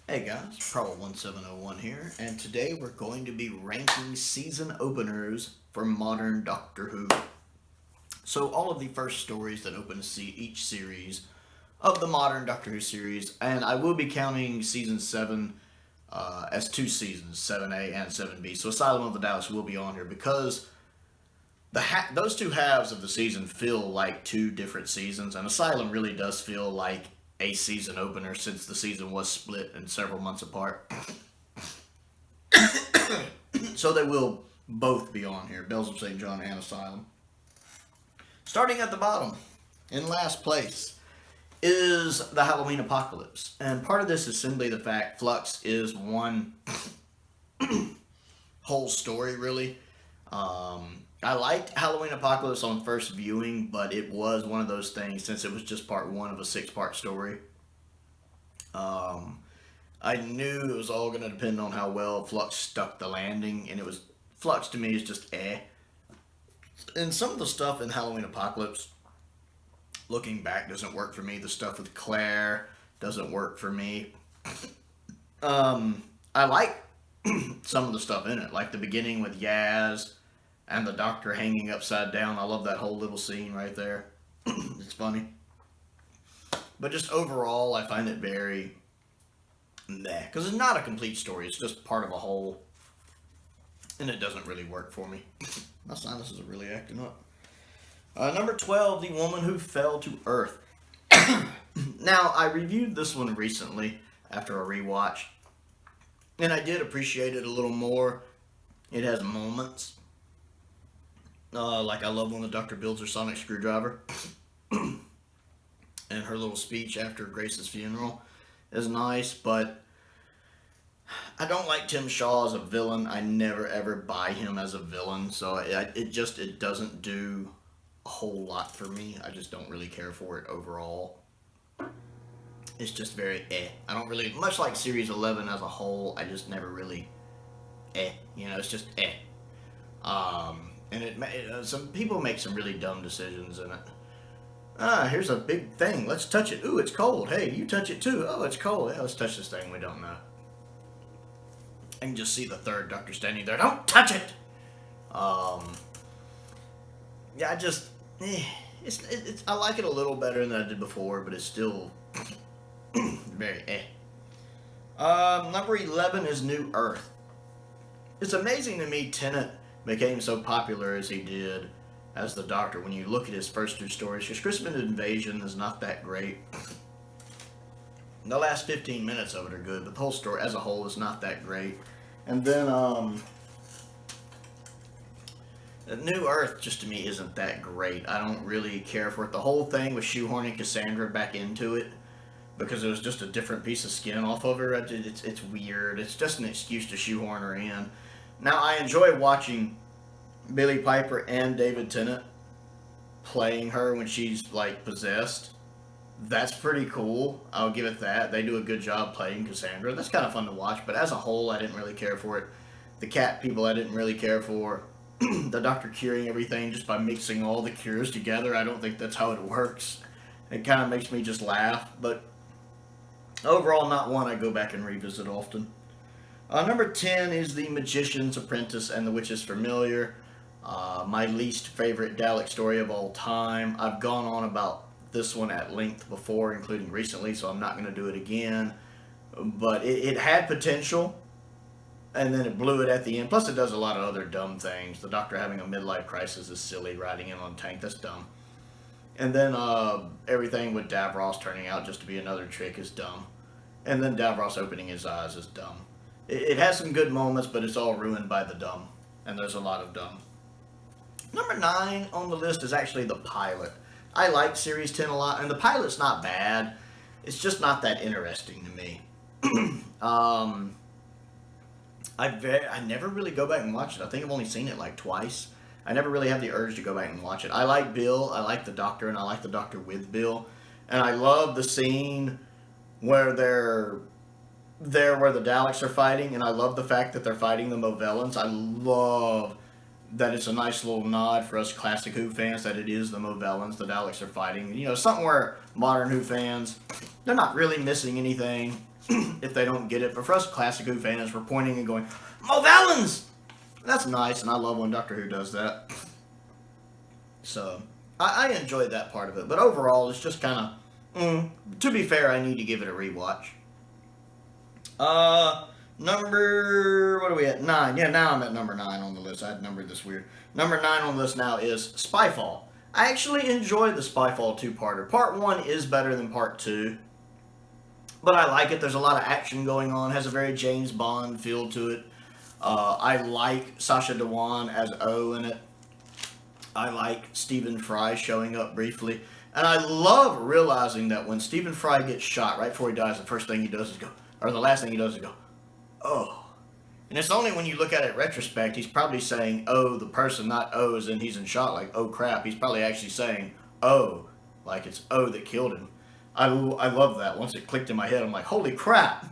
Hey guys, Prowl 1701 here, and today we're going to be ranking season openers for modern Doctor Who. So all of the first stories that open each series of the modern Doctor Who series, and I will be counting season 7 as two seasons, 7A and 7B. So Asylum of the Daleks will be on here because those two halves of the season feel like two different seasons, and Asylum really does feel like a season opener since the season was split and several months apart. So they will both be on here, Bells of St. John and Asylum. Starting at the bottom, in last place, is the Halloween Apocalypse. And part of this is simply the fact Flux is one whole story, really. I liked Halloween Apocalypse on first viewing, but it was one of those things since it was just part one of a six-part story. I knew it was all going to depend on how well Flux stuck the landing, and Flux to me is just eh. And some of the stuff in Halloween Apocalypse, looking back, doesn't work for me. The stuff with Claire doesn't work for me. I like some of the stuff in it, like the beginning with Yaz and the Doctor hanging upside down. I love that whole little scene right there. It's funny. But just overall, I find it very meh. Because it's not a complete story. It's just part of a whole. And it doesn't really work for me. My sinuses are really acting up. Number 12, The Woman Who Fell to Earth. Now, I reviewed this one recently after a rewatch. And I did appreciate it a little more. It has moments. Like I love when the Doctor builds her sonic screwdriver. And her little speech after Grace's funeral is nice, but I don't like Tim Shaw as a villain. I never ever buy him as a villain, so it doesn't do a whole lot for me. I just don't really care for it overall. It's just very eh. I don't really, much like Series 11 as a whole, I just never really eh. It's just eh. And some people make some really dumb decisions in it. Here's a big thing. Let's touch it. Ooh, it's cold. Hey, you touch it too. Oh, it's cold. Yeah, let's touch this thing we don't know. I can just see the third Doctor standing there. Don't touch it! Yeah, I like it a little better than I did before, but it's still very eh. Number 11 is New Earth. It's amazing to me Tennant became so popular as he did as the Doctor when you look at his first two stories, because Christmas Invasion is not that great. The last 15 minutes of it are good, but the whole story as a whole is not that great. And then, New Earth just to me isn't that great. I don't really care for it. The whole thing with shoehorning Cassandra back into it, because it was just a different piece of skin off of her, it's weird. It's just an excuse to shoehorn her in. Now, I enjoy watching Billie Piper and David Tennant playing her when she's, like, possessed. That's pretty cool. I'll give it that. They do a good job playing Cassandra. That's kind of fun to watch, but as a whole, I didn't really care for it. The cat people, I didn't really care for. The Doctor curing everything just by mixing all the cures together, I don't think that's how it works. It kind of makes me just laugh, but overall, not one I go back and revisit often. Number 10 is The Magician's Apprentice and the Witch's Familiar. My least favorite Dalek story of all time. I've gone on about this one at length before, including recently, so I'm not going to do it again. But it had potential, and then it blew it at the end. Plus, it does a lot of other dumb things. The Doctor having a midlife crisis is silly. Riding in on a tank, that's dumb. And then everything with Davros turning out just to be another trick is dumb. And then Davros opening his eyes is dumb. It has some good moments, but it's all ruined by the dumb. And there's a lot of dumb. Number 9 on the list is actually the pilot. I like Series 10 a lot, and the pilot's not bad. It's just not that interesting to me. I never really go back and watch it. I think I've only seen it like twice. I never really have the urge to go back and watch it. I like Bill, I like the Doctor, and I like the Doctor with Bill. And I love the scene where they're there where the Daleks are fighting, and I love the fact that they're fighting the Movellans. I love that it's a nice little nod for us classic Who fans that it is the Movellans the Daleks are fighting. Something where modern Who fans, they're not really missing anything. if they don't get it. But for us classic Who fans, we're pointing and going, Mo Valens! That's nice, and I love when Doctor Who does that. So, I enjoyed that part of it. But overall, it's just kind of, to be fair, I need to give it a rewatch. Number, what are we at? 9. Yeah, now I'm at number 9 on the list. I had numbered this weird. Number 9 on the list now is Spyfall. I actually enjoyed the Spyfall 2-parter. Part 1 is better than Part 2. But I like it. There's a lot of action going on. It has a very James Bond feel to it. I like Sacha Dhawan as O in it. I like Stephen Fry showing up briefly. And I love realizing that when Stephen Fry gets shot right before he dies, the first thing he does is go, or the last thing he does is go, oh. And it's only when you look at it in retrospect, he's probably saying, oh, the person, not oh as in he's in shot, like, oh crap. He's probably actually saying, oh, like it's oh that killed him. I love that. Once it clicked in my head, I'm like, holy crap.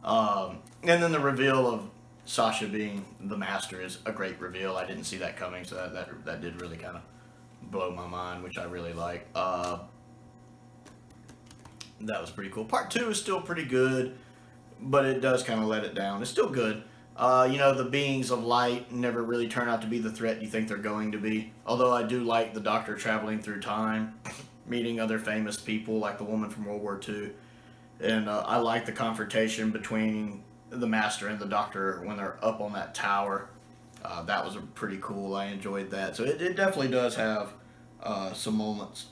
And then the reveal of Sasha being the master is a great reveal. I didn't see that coming, so that did really kind of blow my mind, which I really like. That was pretty cool. Part 2 is still pretty good, but it does kind of let it down. It's still good. The beings of light never really turn out to be the threat you think they're going to be. Although I do like the Doctor traveling through time, meeting other famous people like the woman from World War II. And I like the confrontation between the Master and the Doctor when they're up on that tower. That was pretty cool. I enjoyed that. So it definitely does have some moments.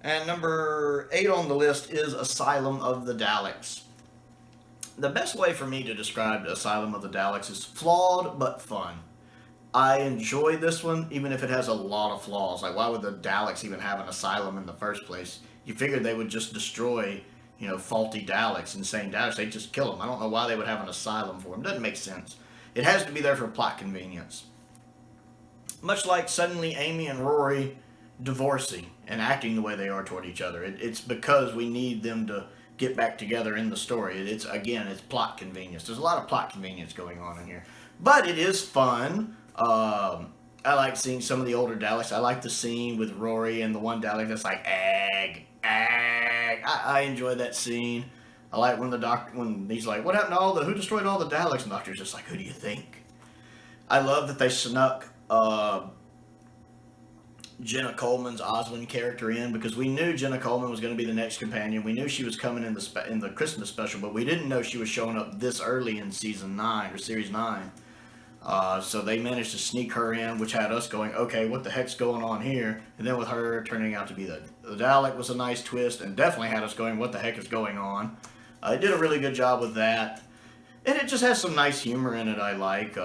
And number 8 on the list is Asylum of the Daleks. The best way for me to describe Asylum of the Daleks is flawed but fun. I enjoy this one, even if it has a lot of flaws. Like, why would the Daleks even have an asylum in the first place? You figured they would just destroy, faulty Daleks, insane Daleks. They'd just kill them. I don't know why they would have an asylum for them. Doesn't make sense. It has to be there for plot convenience. Much like suddenly Amy and Rory divorcing and acting the way they are toward each other. It's because we need them to get back together in the story. It's plot convenience. There's a lot of plot convenience going on in here. But it is fun. I like seeing some of the older Daleks. I like the scene with Rory and the one Dalek that's like, ag. I enjoy that scene. I like when he's like, what happened to who destroyed all the Daleks? And the Doctor's just like, who do you think? I love that they snuck Jenna Coleman's Osmond character in, because we knew Jenna Coleman was going to be the next companion. We knew she was coming in the Christmas special, but we didn't know she was showing up this early in season 9 or series 9. So they managed to sneak her in, which had us going, okay, what the heck's going on here? And then with her turning out to be the Dalek was a nice twist, and definitely had us going, what the heck is going on? It did a really good job with that. And it just has some nice humor in it I like.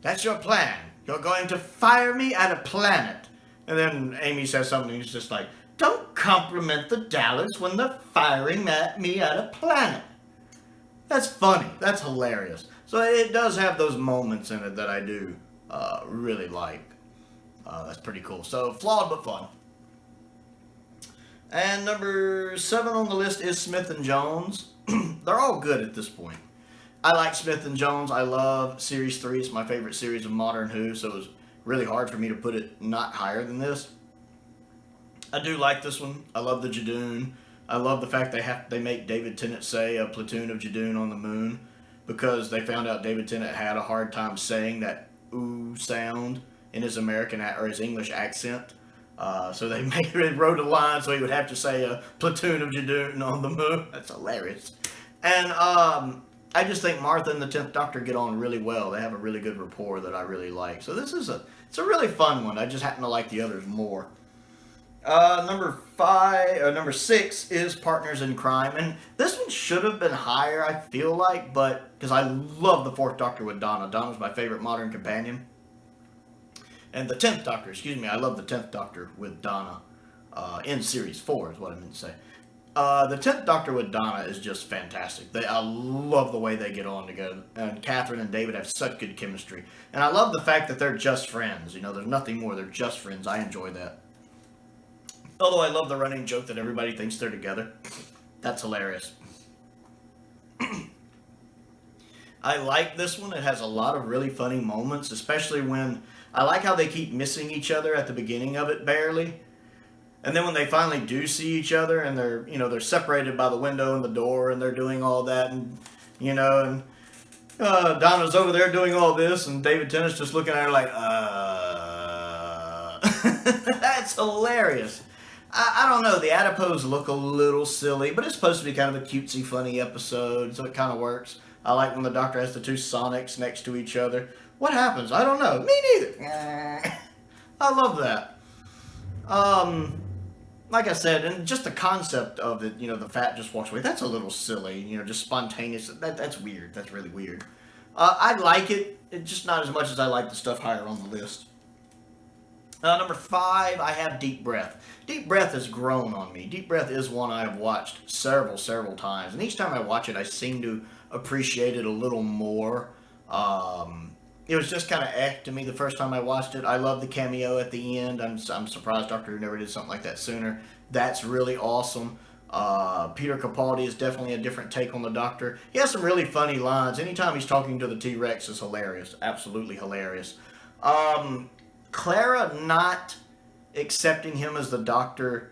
That's your plan. You're going to fire me at a planet. And then Amy says something, it's just like, don't compliment the Daleks when they're firing at me at a planet. That's funny. That's hilarious. So it does have those moments in it that I do really like. That's pretty cool. So flawed but fun. And number 7 on the list is Smith and Jones. They're all good at this point. I like Smith and Jones. I love Series 3. It's my favorite series of Modern Who, so it was really hard for me to put it not higher than this. I do like this one. I love the Jadoon. I love the fact they make David Tennant say a platoon of Jadoon on the moon, because they found out David Tennant had a hard time saying that ooh sound in his American or his English accent. So they wrote a line so he would have to say a platoon of Jadoon on the moon. That's hilarious. And I just think Martha and the 10th Doctor get on really well. They have a really good rapport that I really like. So it's a really fun one. I just happen to like the others more. Number 6 is Partners in Crime, and this one should have been higher, I feel like, but because I love the 4th Doctor with Donna. Donna's my favorite modern companion. And the 10th Doctor, I love the 10th Doctor with Donna in Series 4 is what I meant to say. The 10th Doctor with Donna is just fantastic. I love the way they get on together. And Catherine and David have such good chemistry. And I love the fact that they're just friends. There's nothing more. They're just friends. I enjoy that. Although I love the running joke that everybody thinks they're together. That's hilarious. I like this one. It has a lot of really funny moments, especially when I like how they keep missing each other at the beginning of it barely. And then when they finally do see each other, and they're separated by the window and the door, and they're doing all that, and Donna's over there doing all this, and David Tennant's just looking at her like, That's hilarious. I don't know, the adipose look a little silly, but it's supposed to be kind of a cutesy, funny episode, so it kind of works. I like when the Doctor has the two Sonics next to each other. What happens? I don't know. Me neither. I love that. Like I said, and just the concept of it, the Fat just walks away, that's a little silly, just spontaneous. That's weird. That's really weird. I like it. It's just not as much as I like the stuff higher on the list. Number 5, I have Deep Breath. Deep Breath has grown on me. Deep Breath is one I have watched several times. And each time I watch it, I seem to appreciate it a little more. It was just kind of to me the first time I watched it. I love the cameo at the end. I'm surprised Doctor Who never did something like that sooner. That's really awesome. Peter Capaldi is definitely a different take on the Doctor. He has some really funny lines. Anytime he's talking to the T-Rex is hilarious. Absolutely hilarious. Clara not accepting him as the Doctor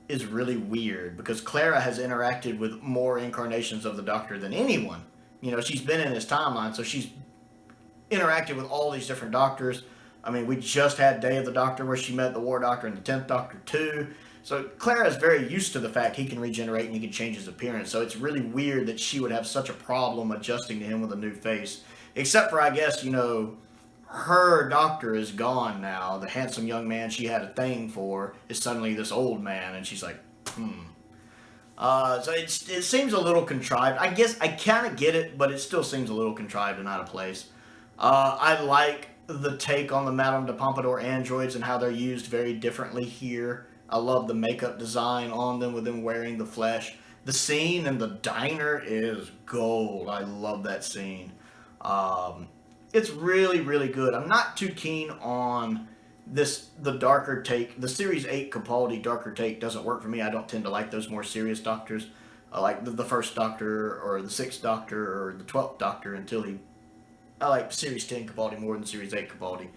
is really weird, because Clara has interacted with more incarnations of the Doctor than anyone. She's been in his timeline, so she's interacted with all these different Doctors. I mean, we just had Day of the Doctor where she met the War Doctor and the 10th Doctor too. So Clara is very used to the fact he can regenerate and he can change his appearance. So it's really weird that she would have such a problem adjusting to him with a new face. Except for, I guess, her Doctor is gone now. The handsome young man she had a thing for is suddenly this old man, and she's like, So it seems a little contrived. I guess I kind of get it, but it still seems a little contrived and out of place. I like the take on the Madame de Pompadour androids and how they're used very differently here. I love the makeup design on them with them wearing the flesh. The scene in the diner is gold. I love that scene. It's really, really good. I'm not too keen on the darker take. The Series 8 Capaldi darker take doesn't work for me. I don't tend to like those more serious Doctors. I like the first Doctor or the 6th Doctor or the 12th Doctor I like Series 10 Capaldi more than Series 8 Capaldi.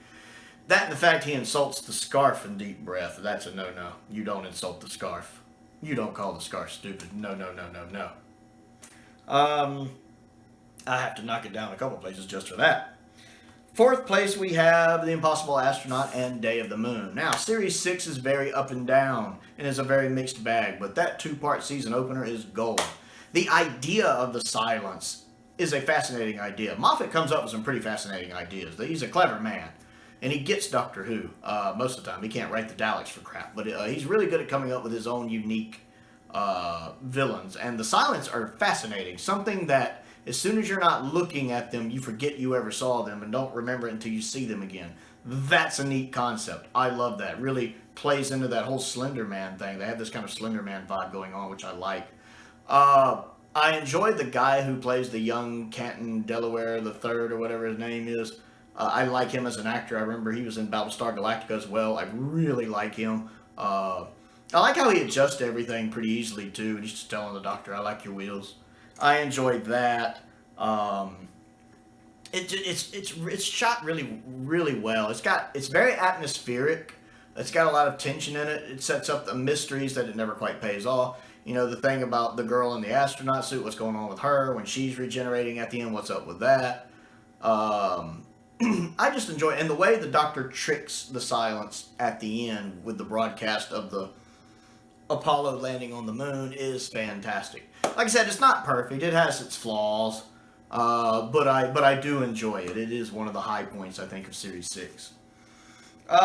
That and the fact he insults the scarf in Deep Breath, that's a no-no. You don't insult the scarf. You don't call the scarf stupid. No. I have to knock it down a couple places just for that. 4th place, we have The Impossible Astronaut and Day of the Moon. Now, Series 6 is very up and down and is a very mixed bag, but that 2-part season opener is gold. The idea of the silence is a fascinating idea. Moffat comes up with some pretty fascinating ideas. He's a clever man, and he gets Doctor Who most of the time. He can't write the Daleks for crap, but he's really good at coming up with his own unique villains, and the silence are fascinating. Something that as soon as you're not looking at them, you forget you ever saw them and don't remember it until you see them again. That's a neat concept. I love that. Really plays into that whole Slender Man thing. They have this kind of Slender Man vibe going on, which I like. I enjoyed the guy who plays the young Canton Delaware the Third or whatever his name is. I like him as an actor. I remember he was in Battlestar Galactica as well. I really like him. I like how he adjusts to everything pretty easily too. And he's just telling the Doctor, "I like your wheels." I enjoyed that. It's shot really, really well. It's very atmospheric. It's got a lot of tension in it. It sets up the mysteries that it never quite pays off. The thing about the girl in the astronaut suit, what's going on with her when she's regenerating at the end, what's up with that. I just enjoy it. And the way the Doctor tricks the silence at the end with the broadcast of the Apollo landing on the moon is fantastic. Like I said, it's not perfect. It has its flaws, but I do enjoy it. It is one of the high points, I think, of Series 6.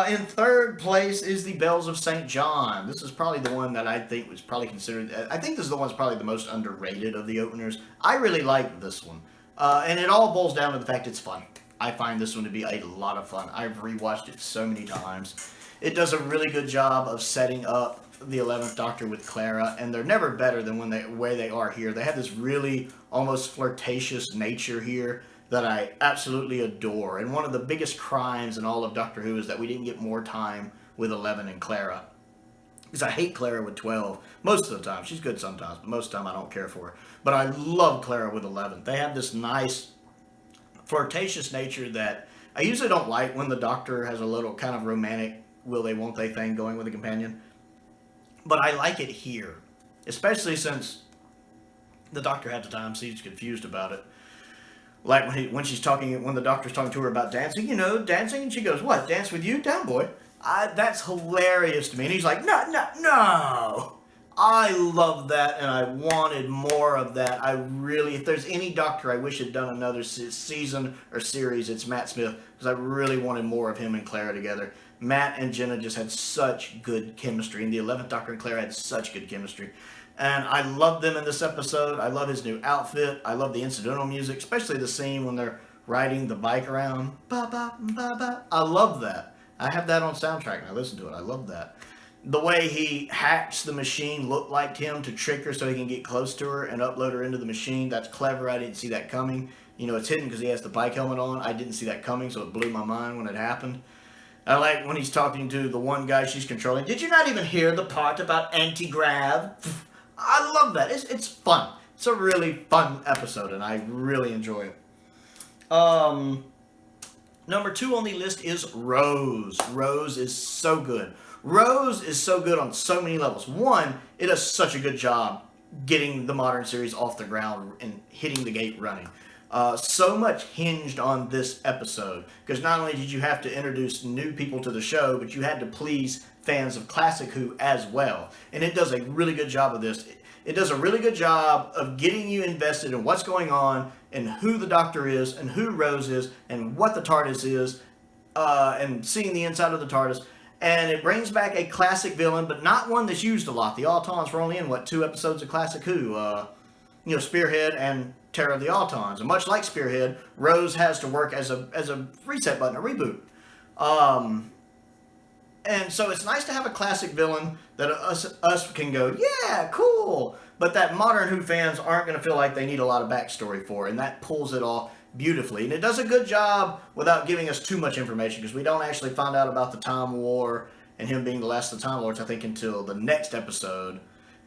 In 3rd place is the Bells of St. John. This is probably the one that I think was probably considered... I think this is the one that's probably the most underrated of the openers. I really like this one. And it all boils down to the fact it's fun. I find this one to be a lot of fun. I've rewatched it so many times. It does a really good job of setting up the 11th Doctor with Clara, and they're never better than when way they are here. They have this really almost flirtatious nature here that I absolutely adore. And one of the biggest crimes in all of Doctor Who is that we didn't get more time with 11 and Clara. Because I hate Clara with 12 most of the time. She's good sometimes, but most of the time I don't care for her. But I love Clara with 11. They have this nice flirtatious nature that I usually don't like when the Doctor has a little kind of romantic will they won't they thing going with a companion. But I like it here, especially since the doctor had the time, so he's confused about it. Like when the doctor's talking to her about dancing, dancing, and she goes, "What, dance with you, down boy?" That's hilarious to me. And he's like, "No, no, no." I love that, and I wanted more of that. If there's any doctor I wish had done another season or series, it's Matt Smith, because I really wanted more of him and Clara together. Matt and Jenna just had such good chemistry, and the 11th Doctor and Clara had such good chemistry. And I love them in this episode. I love his new outfit. I love the incidental music, especially the scene when they're riding the bike around. Ba, ba, ba, ba. I love that. I have that on soundtrack, and I listen to it. I love that. The way he hacks the machine look like him to trick her so he can get close to her and upload her into the machine. That's clever. I didn't see that coming. It's hidden because he has the bike helmet on. I didn't see that coming, so it blew my mind when it happened. I like when he's talking to the one guy she's controlling. Did you not even hear the part about anti-grav? I love that. It's fun. It's a really fun episode, and I really enjoy it. Number 2 on the list is Rose. Rose is so good. Rose is so good on so many levels. One, it does such a good job getting the modern series off the ground and hitting the gate running. So much hinged on this episode, because not only did you have to introduce new people to the show, but you had to please fans of Classic Who as well. And it does a really good job of this. It does a really good job of getting you invested in what's going on, and who the Doctor is, and who Rose is, and what the TARDIS is, and seeing the inside of the TARDIS. And it brings back a classic villain, but not one that's used a lot. The Autons were only in, 2 episodes of Classic Who? Spearhead and Terror of the Autons. And much like Spearhead, Rose has to work as a reset button, a reboot. And so it's nice to have a classic villain that us can go, yeah, cool. But that modern Who fans aren't going to feel like they need a lot of backstory for, and that pulls it off beautifully. And it does a good job without giving us too much information, because we don't actually find out about the Time War and him being the last of the Time Lords, I think, until the next episode.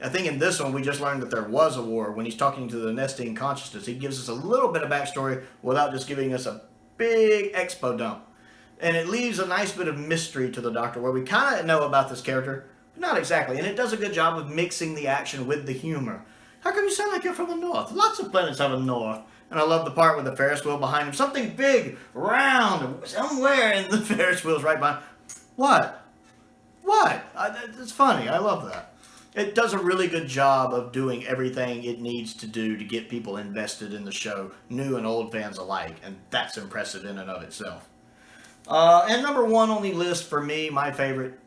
I think in this one, we just learned that there was a war. When he's talking to the Nestine Consciousness, he gives us a little bit of backstory without just giving us a big expo dump. And it leaves a nice bit of mystery to the Doctor, where we kind of know about this character, but not exactly. And it does a good job of mixing the action with the humor. How come you sound like you're from the North? Lots of planets have a North. And I love the part with the Ferris wheel behind him. Something big, round, somewhere in the Ferris wheel's right behind. What? It's funny. I love that. It does a really good job of doing everything it needs to do to get people invested in the show, new and old fans alike. And that's impressive in and of itself. And number 1 on the list for me, my favorite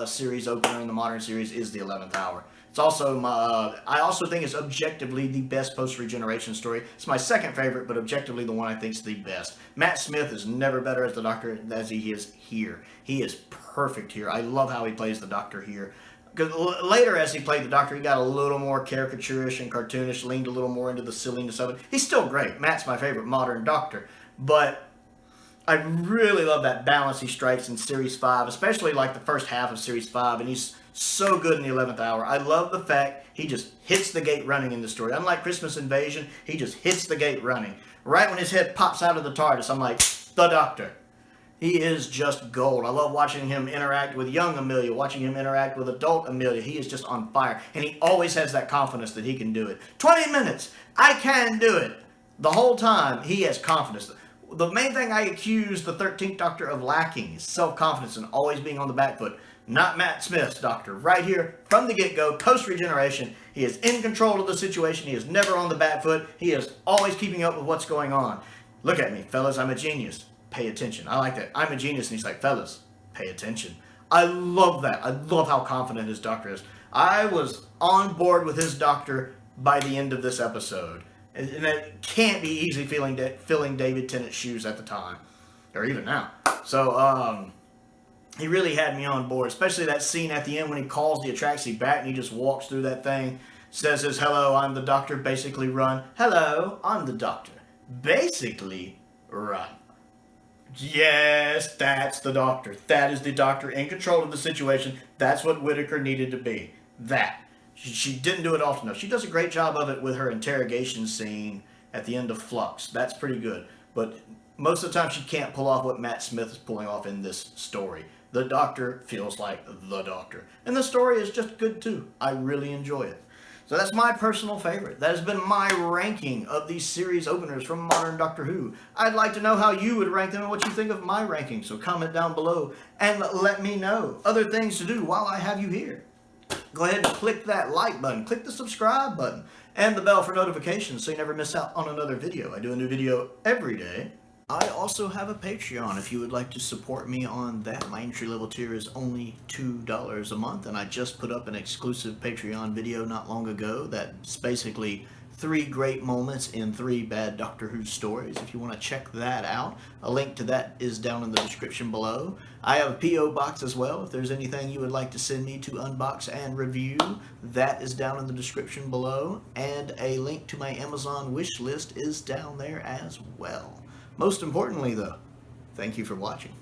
series opener in the modern series is the 11th Hour. It's also I also think it's objectively the best post-regeneration story. It's my second favorite, but objectively the one I think is the best. Matt Smith is never better as the Doctor as he is here. He is perfect here. I love how he plays the Doctor here. Because later, as he played the Doctor, he got a little more caricaturish and cartoonish, leaned a little more into the silliness of it. He's still great. Matt's my favorite modern Doctor. But I really love that balance he strikes in Series 5, especially like the first half of Series 5, and he's so good in the 11th Hour. I love the fact he just hits the gate running in the story. Unlike Christmas Invasion, he just hits the gate running. Right when his head pops out of the TARDIS, I'm like, the Doctor. He is just gold. I love watching him interact with young Amelia, watching him interact with adult Amelia. He is just on fire, and he always has that confidence that he can do it. 20 minutes, I can do it. The whole time, he has confidence. The main thing I accuse the 13th Doctor of lacking is self-confidence and always being on the back foot. Not Matt Smith's Doctor. Right here, from the get-go, post-regeneration, he is in control of the situation. He is never on the back foot. He is always keeping up with what's going on. Look at me, fellas, I'm a genius. Pay attention. I like that. I'm a genius, and he's like, fellas, pay attention. I love that. I love how confident his Doctor is. I was on board with his Doctor by the end of this episode. And it can't be easy filling David Tennant's shoes at the time, or even now. So, he really had me on board, especially that scene at the end when he calls the Atraxi back and he just walks through that thing, says his, hello, I'm the Doctor, basically run. Hello, I'm the Doctor, basically run. Yes, that's the Doctor. That is the Doctor in control of the situation. That's what Whittaker needed to be. That. She didn't do it often enough. She does a great job of it with her interrogation scene at the end of Flux. That's pretty good. But most of the time she can't pull off what Matt Smith is pulling off in this story. The Doctor feels like the Doctor. And the story is just good too. I really enjoy it. So that's my personal favorite. That has been my ranking of these series openers from modern Doctor Who. I'd like to know how you would rank them and what you think of my ranking. So comment down below and let me know. Other things to do while I have you here. Go ahead and click that like button. Click the subscribe button. And the bell for notifications so you never miss out on another video. I do a new video every day. I also have a Patreon if you would like to support me on that. My entry level tier is only $2 a month, and I just put up an exclusive Patreon video not long ago that's basically 3 great moments in 3 bad Doctor Who stories. If you want to check that out, a link to that is down in the description below. I have a P.O. box as well. If there's anything you would like to send me to unbox and review, that is down in the description below. And a link to my Amazon wish list is down there as well. Most importantly, though, thank you for watching.